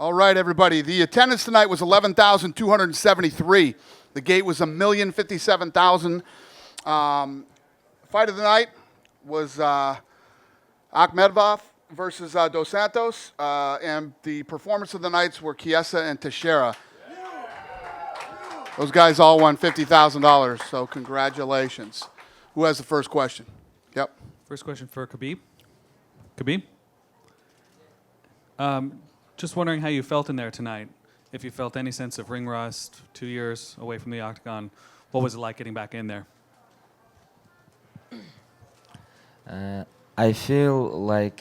All right, everybody. The attendance tonight was 11,273. The gate was 1,057,000. Fight of the night was Akhmedov versus Dos Santos, and the performance of the nights were Chiesa and Teixeira. Those guys all won $50,000, so congratulations. Who has the first question? Yep. First question for Khabib. Khabib? Just wondering how you felt in there tonight. If you felt any sense of ring rust, 2 years away from the octagon, what was it like getting back in there? I feel like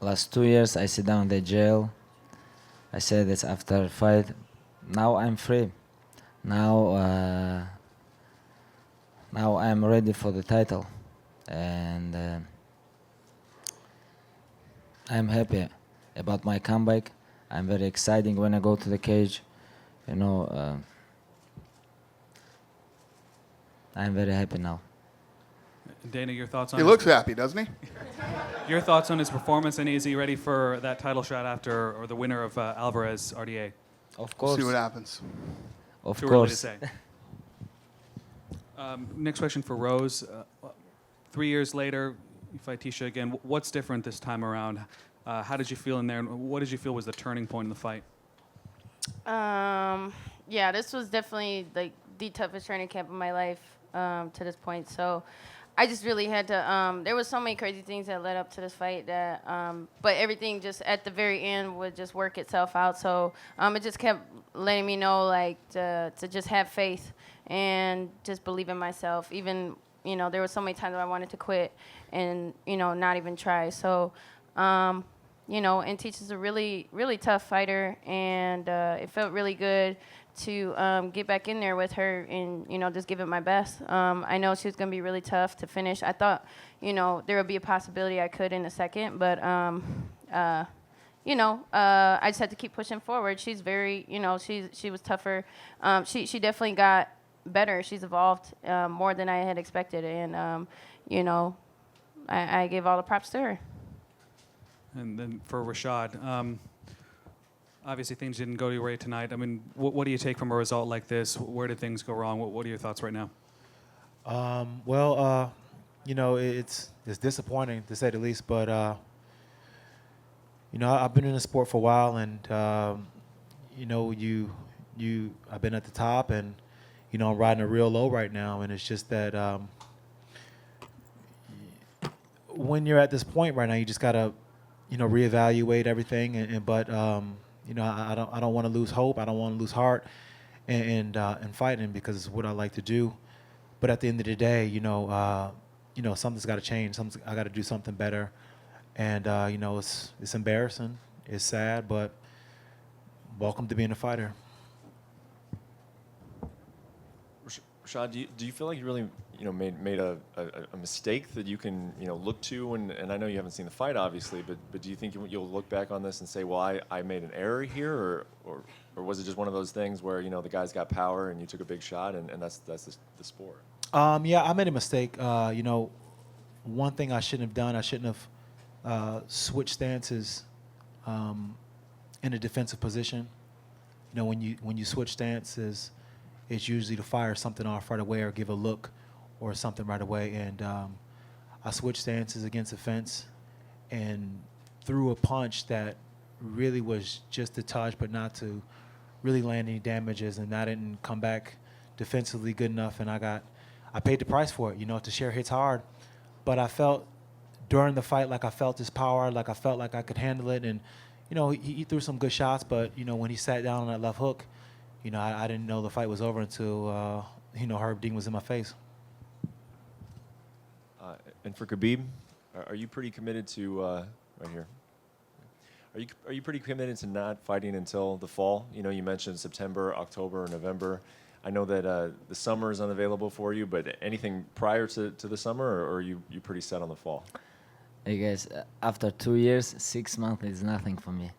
last 2 years I sit down in the jail. I said this after fight. Now I'm free. Now I'm ready for the title, and I'm happy about my comeback. I'm very excited when I go to the cage. You know, I'm very happy now. Dana, your thoughts on He looks happy, doesn't he? Your thoughts on his performance, and is he ready for that title shot after, or the winner of Alvarez RDA? Of course. See what happens. Of Too early to course. say. Next question for Rose. 3 years later, you fight Tisha again. What's different this time around? How did you feel in there, and what did you feel was the turning point in the fight? Yeah, this was definitely like the toughest training camp of my life to this point. So I just really had to. There was so many crazy things that led up to this fight that, but everything just at the very end would just work itself out. So it just kept letting me know like to just have faith and just believe in myself. Even there were so many times that I wanted to quit and not even try. So. And Teach a really, really tough fighter, and it felt really good to get back in there with her and, just give it my best. I know she was going to be really tough to finish. I thought, there would be a possibility I could in a second, but, I just had to keep pushing forward. She's very, she was tougher. She definitely got better. She's evolved more than I had expected, and, I gave all the props to her. And then for Rashad, obviously things didn't go your way tonight. I mean, what do you take from a result like this? Where did things go wrong? What are your thoughts right now? It's disappointing to say the least, but I've been in the sport for a while, and I've been at the top, and I'm riding a real low right now, and it's just that when you're at this point right now, you just gotta reevaluate everything, but I don't want to lose hope. I don't want to lose heart, and fighting because it's what I like to do. But at the end of the day, something's got to change. I got to do something better, and it's embarrassing, it's sad, but welcome to being a fighter. Rashad, do you feel like you really made a mistake that you can look to, and I know you haven't seen the fight obviously, but do you think you'll look back on this and say, well, I made an error here, or was it just one of those things where the guy's got power and you took a big shot, and that's the sport? Yeah, I made a mistake. One thing I shouldn't have done, I shouldn't have switched stances in a defensive position. When you switch stances, it's usually to fire something off right away or give a look or something right away. And I switched stances against the fence and threw a punch that really was just a touch, but not to really land any damages. And I didn't come back defensively good enough, and I paid the price for it. Teixeira hits hard, but I felt during the fight like I felt his power, like I felt like I could handle it. And he threw some good shots, but when he sat down on that left hook, I didn't know the fight was over until, Herb Dean was in my face. And for Khabib, are you pretty committed to, right here, are you pretty committed to not fighting until the fall? You mentioned September, October, November. I know that the summer is unavailable for you, but anything prior to the summer, or are you pretty set on the fall? Hey guys, after 2 years, 6 months is nothing for me.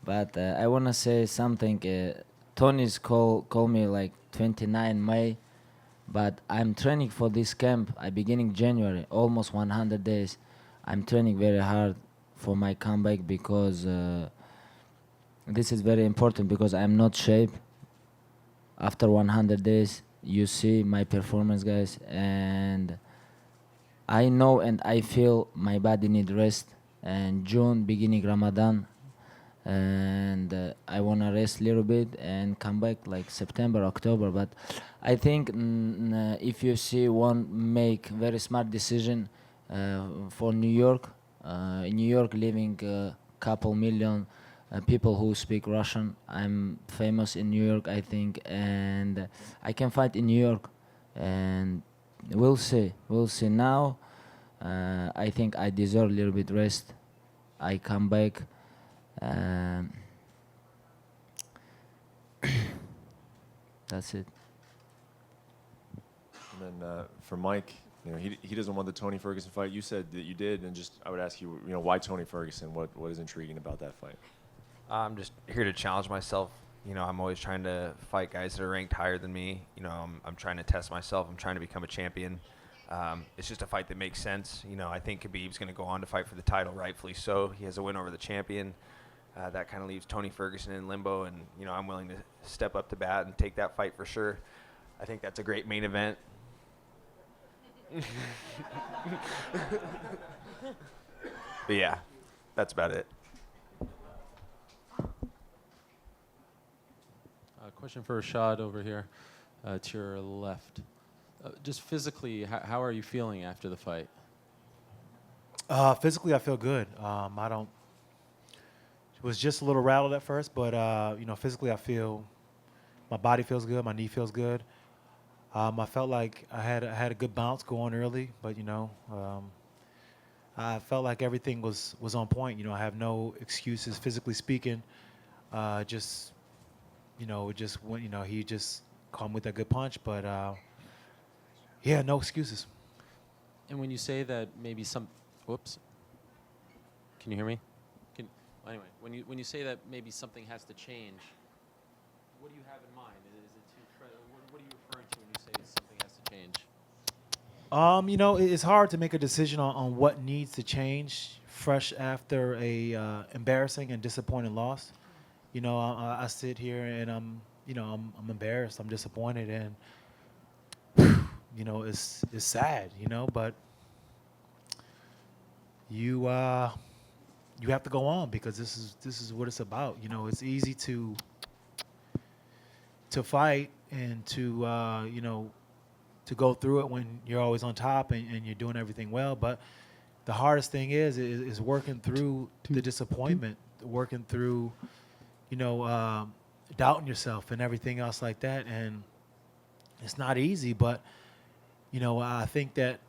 But I want to say something. Tony's call me like 29 May, but I'm training for this camp. I beginning January, almost 100 days. I'm training very hard for my comeback because this is very important because I'm not shape. After 100 days, you see my performance, guys, and I know and I feel my body need rest. And June, beginning Ramadan, and I wanna rest a little bit and come back like September, October. But I think if you see one make very smart decision for New York, in New York living couple million people who speak Russian. I'm famous in New York, I think, and I can fight in New York, and we'll see. We'll see now. I think I deserve a little bit rest. I come back. That's it. And then for Mike, he doesn't want the Tony Ferguson fight. You said that you did, and just I would ask you, why Tony Ferguson? What is intriguing about that fight? I'm just here to challenge myself. I'm always trying to fight guys that are ranked higher than me. I'm trying to test myself. I'm trying to become a champion. It's just a fight that makes sense. I think Khabib's going to go on to fight for the title, rightfully so. He has a win over the champion. That kind of leaves Tony Ferguson in limbo, and I'm willing to step up to bat and take that fight for sure. I think that's a great main event. But yeah, that's about it. Question for Rashad over here, to your left. Just physically, how are you feeling after the fight? Physically, I feel good. Was just a little rattled at first, but physically, I feel my body feels good, my knee feels good. I felt like I had a good bounce going early, but I felt like everything was on point. I have no excuses physically speaking. Just went. He just caught me with a good punch, but yeah, no excuses. And when you say that maybe whoops. Can you hear me? Anyway, when you say that maybe something has to change, what do you have in mind? What are you referring to when you say something has to change? It's hard to make a decision on what needs to change fresh after a embarrassing and disappointing loss. I sit here and I'm embarrassed, I'm disappointed, and it's sad, but you have to go on because this is what it's about. It's easy to fight and to go through it when you're always on top and you're doing everything well, but the hardest thing is working through the disappointment, working through doubting yourself and everything else like that. And it's not easy, but I think that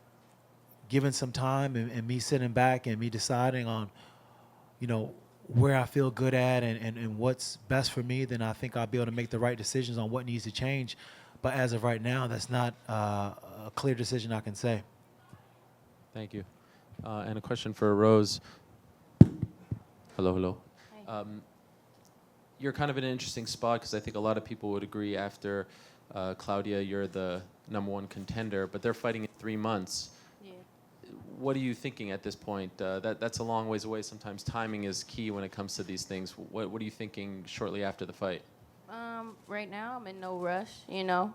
given some time and me sitting back and me deciding on where I feel good at and what's best for me, then I think I'll be able to make the right decisions on what needs to change. But as of right now, that's not a clear decision I can say. Thank you. And a question for Rose. Hello. Hi. You're kind of in an interesting spot because I think a lot of people would agree after Claudia, you're the #1 contender, but they're fighting in 3 months. Yeah. What are you thinking at this point? That's a long ways away. Sometimes timing is key when it comes to these things. What are you thinking shortly after the fight? Right now, I'm in no rush. I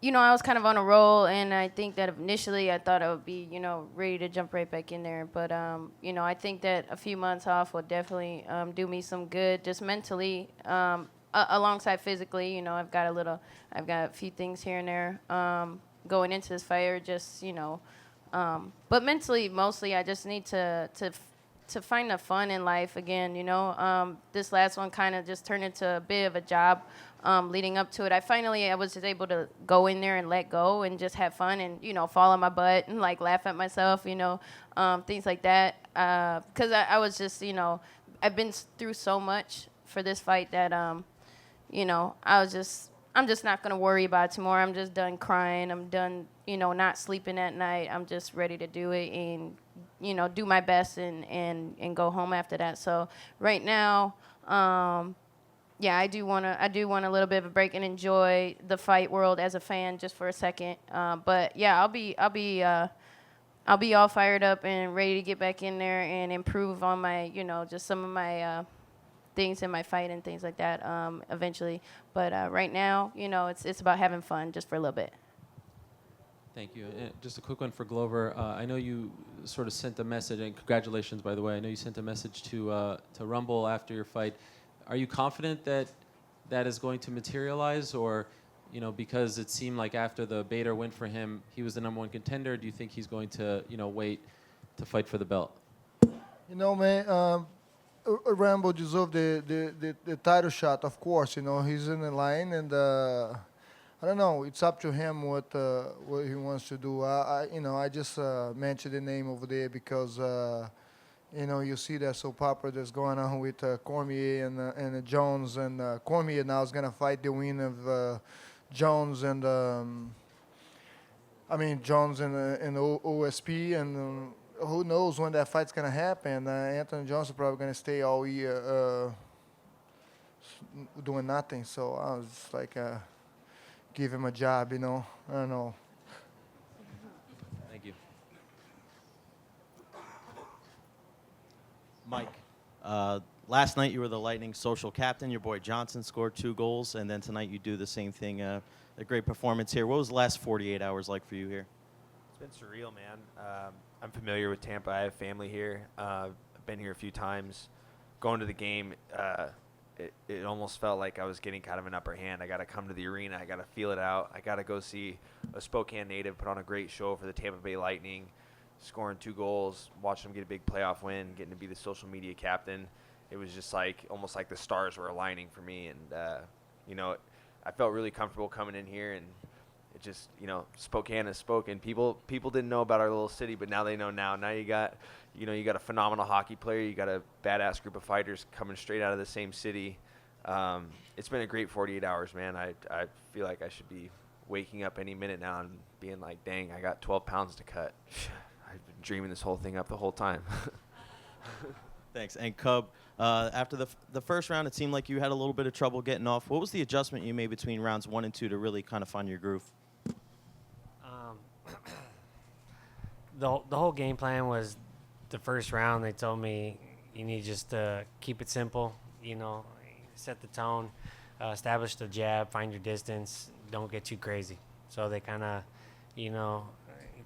was kind of on a roll, and I think that initially I thought I would be, ready to jump right back in there. But, I think that a few months off will definitely do me some good, just mentally, alongside physically. I've got a few things here and there going into this fight, or just, but mentally, mostly, I just need to find the fun in life again. This last one kind of just turned into a bit of a job. Leading up to it, I was just able to go in there and let go and just have fun and fall on my butt and like laugh at myself, things like that. Because I was just I've been through so much for this fight that I'm just not gonna worry about it tomorrow. I'm just done crying. I'm done not sleeping at night. I'm just ready to do it and do my best and go home after that. So right now. Yeah, I do want a little bit of a break and enjoy the fight world as a fan just for a second. But yeah, I'll be I'll be all fired up and ready to get back in there and improve on my, just some of my things in my fight and things like that eventually. But right now, it's about having fun just for a little bit. Thank you. Just a quick one for Glover. I know you sort of sent a message, and congratulations, by the way. I know you sent a message to Rumble after your fight. Are you confident that that is going to materialize, or, because it seemed like after the Bader win for him, he was the #1 contender? Do you think he's going to, wait to fight for the belt? Man, Rambo deserved the title shot, of course. He's in the line, and I don't know. It's up to him what he wants to do. I just mentioned the name over there because you see that soap opera that's going on with Cormier and Jones, and Cormier now is gonna fight the winner of Jones and Jones and OSP, and who knows when that fight's gonna happen. Anthony Jones is probably gonna stay all year doing nothing. So I was just like, give him a job, I don't know. Thank you. Mike, last night you were the Lightning social captain. Your boy Johnson scored 2 goals, and then tonight you do the same thing. A great performance here. What was the last 48 hours like for you here? It's been surreal, man. I'm familiar with Tampa. I have family here. I've been here a few times. Going to the game, it almost felt like I was getting kind of an upper hand. I got to come to the arena. I got to feel it out. I got to go see a Spokane native put on a great show for the Tampa Bay Lightning, scoring 2 goals, watching him get a big playoff win, getting to be the social media captain. It was just almost like the stars were aligning for me. And, I felt really comfortable coming in here, and it just, Spokane has spoken. People didn't know about our little city, but now they know now. Now you got a phenomenal hockey player. You got a badass group of fighters coming straight out of the same city. It's been a great 48 hours, man. I feel like I should be waking up any minute now and being like, dang, I got 12 pounds to cut. I've been dreaming this whole thing up the whole time. Thanks. And Cub, after the first round, it seemed like you had a little bit of trouble getting off. What was the adjustment you made between rounds 1 and 2 to really kind of find your groove? The whole game plan was the first round. They told me you need just to keep it simple, set the tone, establish the jab, find your distance, don't get too crazy. So they kind of,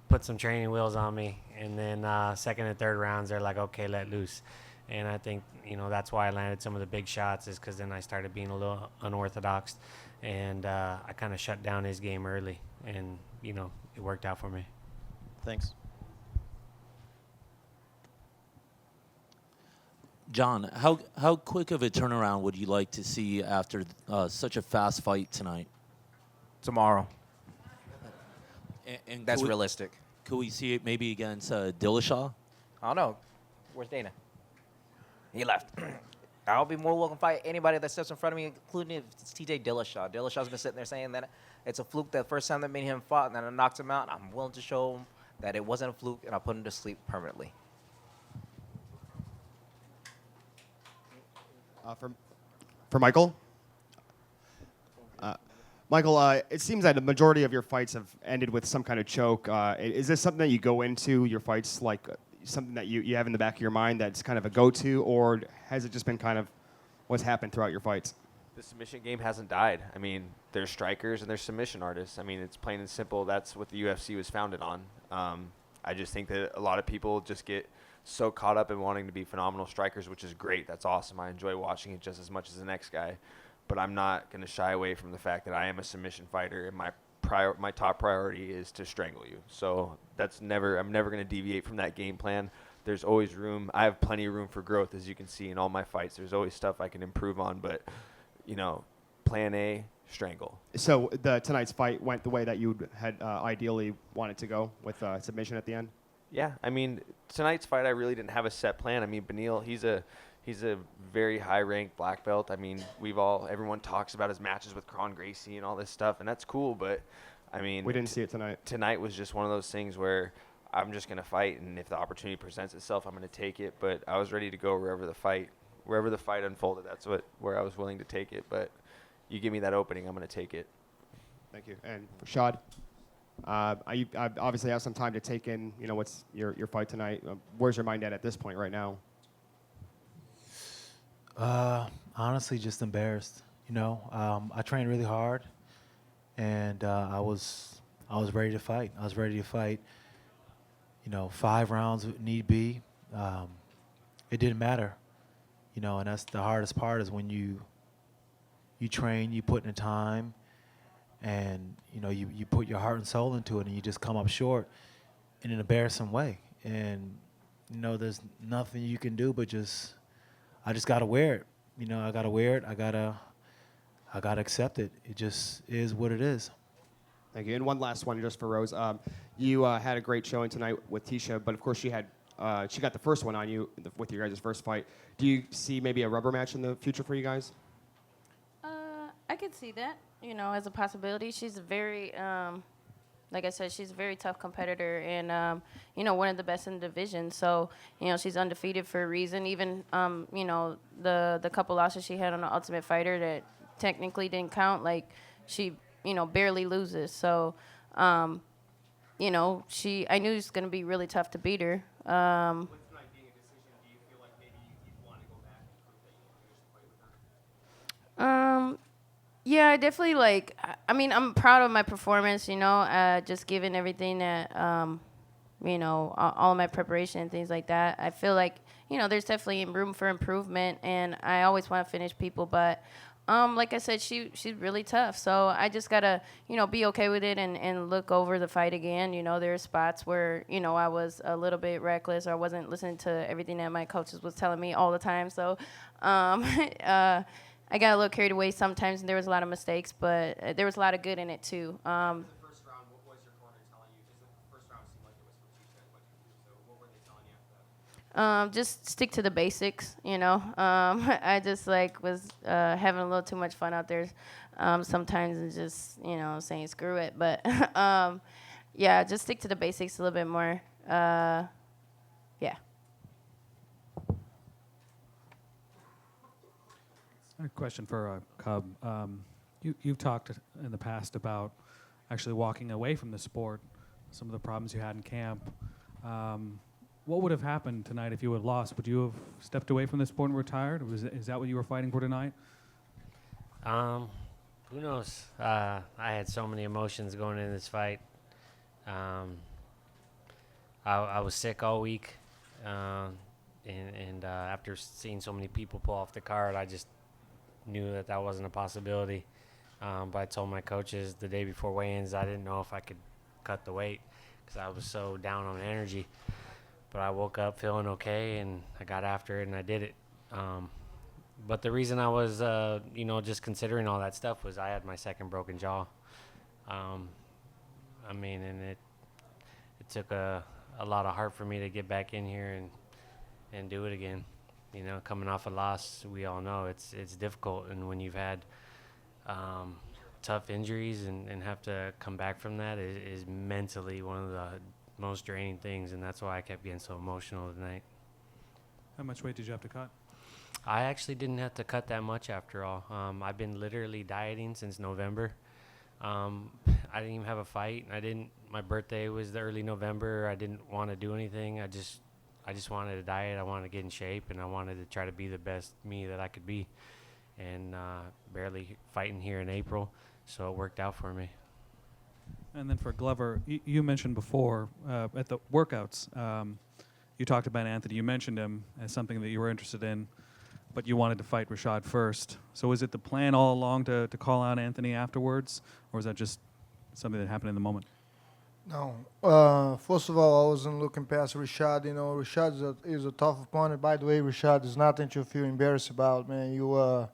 put some training wheels on me. And then second and third rounds, they're like, okay, let loose. And I think, that's why I landed some of the big shots, is because then I started being a little unorthodox. And I kind of shut down his game early. And, it worked out for me. Thanks. John, how quick of a turnaround would you like to see after such a fast fight tonight? Tomorrow. And That's realistic. Could we see it maybe against Dillashaw? I don't know. Where's Dana? He left. I'll be more welcome to fight anybody that steps in front of me, including if it's TJ Dillashaw. Dillashaw's been sitting there saying that it's a fluke the first time that me and him fought, and then I knocked him out. I'm willing to show him that it wasn't a fluke, and I'll put him to sleep permanently. For Michael? Michael, it seems that the majority of your fights have ended with some kind of choke. Is this something that you go into your fights like something that you have in the back of your mind that's kind of a go-to, or has it just been kind of what's happened throughout your fights? The submission game hasn't died. I mean, there's strikers and there's submission artists. I mean, it's plain and simple. That's what the UFC was founded on. I just think that a lot of people just get so caught up in wanting to be phenomenal strikers, which is great. That's awesome. I enjoy watching it just as much as the next guy. But I'm not going to shy away from the fact that I am a submission fighter, and my top priority is to strangle you. So I'm never going to deviate from that game plan. There's always room. I have plenty of room for growth, as you can see in all my fights. There's always stuff I can improve on, but plan A, strangle. So tonight's fight went the way that you had ideally wanted to go with submission at the end? Yeah, I mean, tonight's fight, I really didn't have a set plan. I mean, Beneil, he's a very high-ranked black belt. I mean, everyone talks about his matches with Kron Gracie and all this stuff, and that's cool, but, I mean... We didn't see it tonight. Tonight was just one of those things where I'm just going to fight, and if the opportunity presents itself, I'm going to take it, but I was ready to go wherever the fight unfolded. That's where I was willing to take it, but you give me that opening, I'm going to take it. Thank you. And Rashad? You obviously have some time to take in, what's your fight tonight. Where's your mind at this point right now? Honestly, just embarrassed. I trained really hard, and I was ready to fight. I was ready to fight. 5 rounds if need be. It didn't matter. And that's the hardest part is when you train, you put in the time, and you put your heart and soul into it, and you just come up short in an embarrassing way. And there's nothing you can do but I just gotta wear it. I gotta wear it. I gotta accept it. It just is what it is. Thank you. And one last one just for Rose. You had a great showing tonight with Tisha, but of course she got the first one on you with your guys' first fight. Do you see maybe a rubber match in the future for you guys? I could see that, as a possibility. She's very, like I said, she's a very tough competitor and, one of the best in the division. So, she's undefeated for a reason. Even, the couple losses she had on the Ultimate Fighter that technically didn't count, like she, barely loses. So, I knew it was going to be really tough to beat her. Yeah, I definitely I'm proud of my performance, just given everything that, all of my preparation and things like that. I feel like, there's definitely room for improvement, and I always want to finish people, but like I said, she's really tough. So I just got to, be okay with it and look over the fight again. There are spots where, I was a little bit reckless or I wasn't listening to everything that my coaches was telling me all the time. So I got a little carried away sometimes, and there was a lot of mistakes, but there was a lot of good in it, too. First round, what was your corner telling you? Because the first round seemed like it was for Chiesa, so what were they telling you after that? Just stick to the basics, I just was having a little too much fun out there sometimes and just, saying screw it. But yeah, just stick to the basics a little bit more. Yeah. A question for Cub. You've talked in the past about actually walking away from the sport, some of the problems you had in camp. What would have happened tonight if you had lost? Would you have stepped away from the sport and retired? Is that what you were fighting for tonight? Who knows? I had so many emotions going into this fight. I was sick all week, and after seeing so many people pull off the card, I just knew that wasn't a possibility. But I told my coaches the day before weigh-ins I didn't know if I could cut the weight because I was so down on energy. But I woke up feeling okay, and I got after it, and I did it. But the reason I was, just considering all that stuff was I had my second broken jaw. And it took a lot of heart for me to get back in here and do it again. Coming off a loss, we all know it's difficult, and when you've had tough injuries and have to come back from that is mentally one of the most draining things, and that's why I kept getting so emotional tonight. How much weight did you have to cut? I actually didn't have to cut that much after all. I've been literally dieting since November. I didn't even have a fight. My birthday was the early November. I didn't want to do anything. I just wanted to diet. I wanted to get in shape, and I wanted to try to be the best me that I could be. And barely fighting here in April, so it worked out for me. And then for Glover, you mentioned before at the workouts, you talked about Anthony. You mentioned him as something that you were interested in, but you wanted to fight Rashad first. So was it the plan all along to call out Anthony afterwards, or was that just something that happened in the moment? No. First of all, I wasn't looking past Rashad. Rashad is a tough opponent. By the way, Rashad, is nothing to feel embarrassed about, man. You are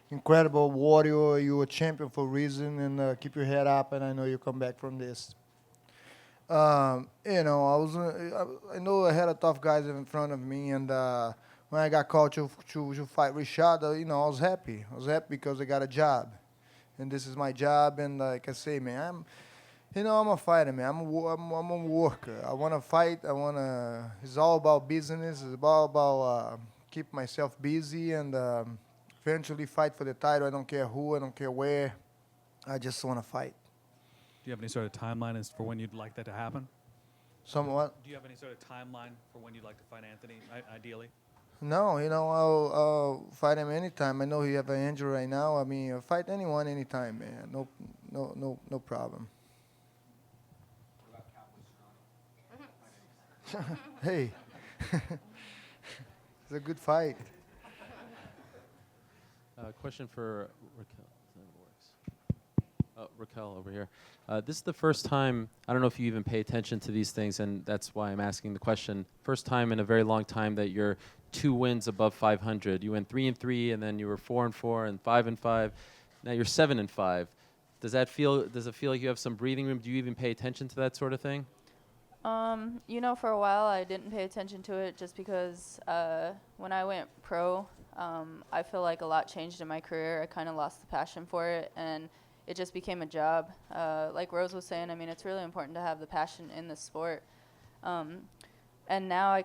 incredible warrior. You're a champion for a reason, and keep your head up, and I know you'll come back from this. I know I had a tough guys in front of me, and when I got called to fight Rashad, I was happy. I was happy because I got a job, and this is my job. And like I say, man, I'm a fighter, man. I'm a worker. I want to fight. It's all about business. It's all about keep myself busy and eventually fight for the title. I don't care who. I don't care where. I just want to fight. you have any sort of timeline as for when you'd like that to happen? Somewhat. Do you have any sort of timeline for when you'd like to fight Anthony, ideally? No, I'll fight him anytime. I know he have an injury right now. I mean, I'll fight anyone anytime, man. No problem. Hey, it's a good fight. Question for Raquel. Raquel over here. This is the first time, I don't know if you even pay attention to these things, and that's why I'm asking the question. First time in a very long time that you're 2 wins above 500. You went 3-3, and then you were 4-4 and 5-5. Now you're 7-5. Does it feel like you have some breathing room? Do you even pay attention to that sort of thing? For a while I didn't pay attention to it just because when I went pro, I feel like a lot changed in my career. I kind of lost the passion for it, and it just became a job. Like Rose was saying, I mean, it's really important to have the passion in the sport. And now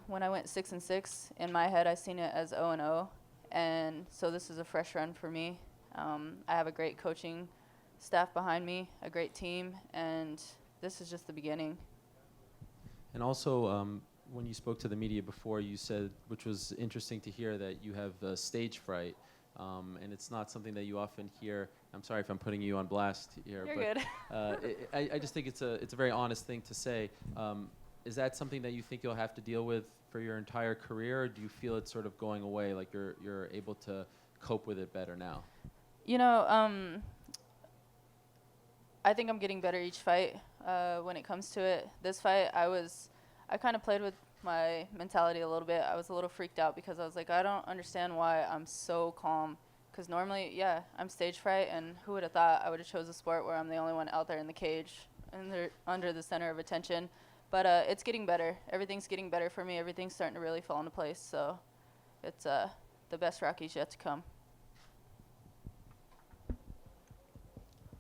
when I went 6-6, in my head, I seen it as 0-0. And so this is a fresh run for me. I have a great coaching staff behind me, a great team, and this is just the beginning. And also, when you spoke to the media before, you said, which was interesting to hear, that you have stage fright. And it's not something that you often hear. I'm sorry if I'm putting you on blast here. You're but good. I just think it's a very honest thing to say. Is that something that you think you'll have to deal with for your entire career, or do you feel it's sort of going away, like you're able to cope with it better now? I think I'm getting better each fight when it comes to it. This fight, I kind of played with my mentality a little bit. I was a little freaked out because I was like, I don't understand why I'm so calm. Because normally, yeah, I'm stage fright, and who would have thought I would have chose a sport where I'm the only one out there in the cage and they're under the center of attention. But it's getting better. Everything's getting better for me. Everything's starting to really fall into place. So it's the best Rocky's yet to come.